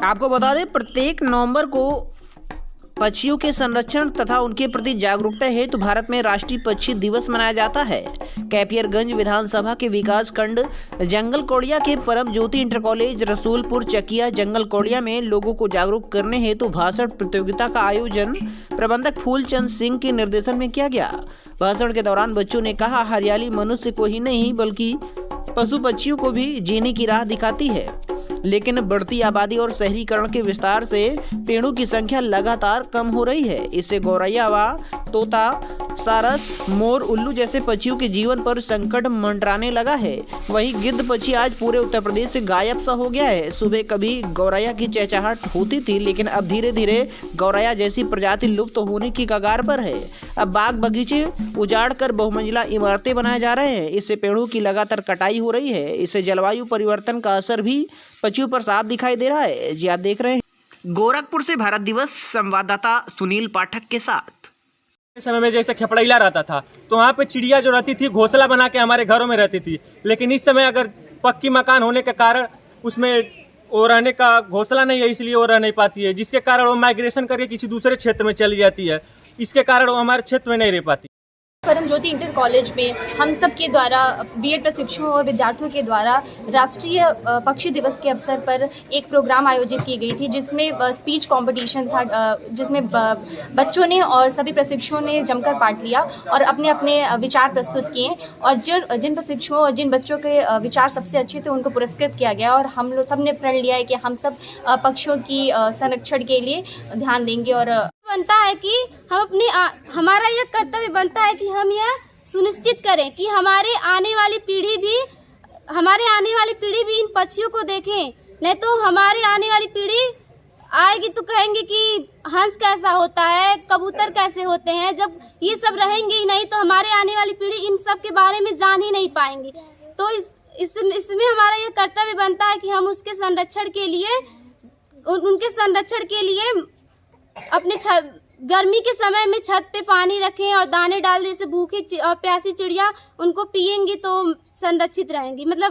आपको बता दें, प्रत्येक नवंबर को पक्षियों के संरक्षण तथा उनके प्रति जागरूकता हेतु भारत में राष्ट्रीय पक्षी दिवस मनाया जाता है। कैपियरगंज विधानसभा के विकास खंड जंगल कौड़िया के परम ज्योति इंटर कॉलेज रसूलपुर चकिया जंगल कौड़िया में लोगों को जागरूक करने हेतु भाषण प्रतियोगिता का आयोजन प्रबंधक फूलचंद सिंह के निर्देशन में किया गया। भाषण के दौरान बच्चों ने कहा, हरियाली मनुष्य को ही नहीं बल्कि पशु पक्षियों को भी जीने की राह दिखाती है, लेकिन बढ़ती आबादी और शहरीकरण के विस्तार से पेड़ों की संख्या लगातार कम हो रही है। इससे गौरैया व तोता, सारस, मोर, उल्लू जैसे पक्षियों के जीवन पर संकट मंडराने लगा है। वहीं गिद्ध पक्षी आज पूरे उत्तर प्रदेश से गायब सा हो गया है। सुबह कभी गौरैया की चहचहाट होती थी, लेकिन अब धीरे धीरे गौरैया जैसी प्रजाति लुप्त होने की कगार पर है। अब बाग बगीचे उजाड़ कर बहुमंजिला इमारतें बनाए जा रहे हैं। इससे पेड़ों की लगातार कटाई हो रही है। इससे जलवायु परिवर्तन का असर भी पक्षियों पर साफ दिखाई दे रहा है। जी आप देख रहे हैं गोरखपुर से भारत दिवस संवाददाता सुनील पाठक के साथ। समय में जैसे खपड़ैला रहता था तो वहाँ पे चिड़िया जो रहती थी घोंसला बना के हमारे घरों में रहती थी, लेकिन इस समय अगर पक्की मकान होने के कारण उसमें वो रहने का घोंसला नहीं है, इसलिए वो रह नहीं पाती है, जिसके कारण वो माइग्रेशन करके किसी दूसरे क्षेत्र में चली जाती है। इसके कारण वो हमारे क्षेत्र में नहीं रह पाती। परम ज्योति इंटर कॉलेज में हम सब के द्वारा बीएड प्रशिक्षुओं और विद्यार्थियों के द्वारा राष्ट्रीय पक्षी दिवस के अवसर पर एक प्रोग्राम आयोजित की गई थी, जिसमें स्पीच कंपटीशन था, जिसमें बच्चों ने और सभी प्रशिक्षुओं ने जमकर पार्ट लिया और अपने अपने विचार प्रस्तुत किए। और जिन प्रशिक्षुओं और जिन बच्चों के विचार सबसे अच्छे थे उनको पुरस्कृत किया गया। और हम लोग सब ने प्रण लिया है कि हम सब पक्षियों की संरक्षण के लिए ध्यान देंगे। और बनता है कि हम हमारा यह कर्तव्य बनता है कि हम यह सुनिश्चित करें कि हमारे आने वाली पीढ़ी भी इन पक्षियों को देखें। नहीं तो हमारे आने वाली पीढ़ी आएगी तो कहेंगे कि हंस कैसा होता है, कबूतर कैसे होते हैं। जब ये सब रहेंगे ही नहीं तो हमारे आने वाली पीढ़ी इन सब के बारे में जान ही नहीं पाएंगी। तो इसमें हमारा यह कर्तव्य बनता है कि हम उसके संरक्षण के लिए उनके संरक्षण के लिए अपने गर्मी के समय में छत पे पानी रखें और दाने डाल, जैसे भूखी और प्यासी चिड़िया उनको पिएंगी तो संरक्षित रहेंगी। मतलब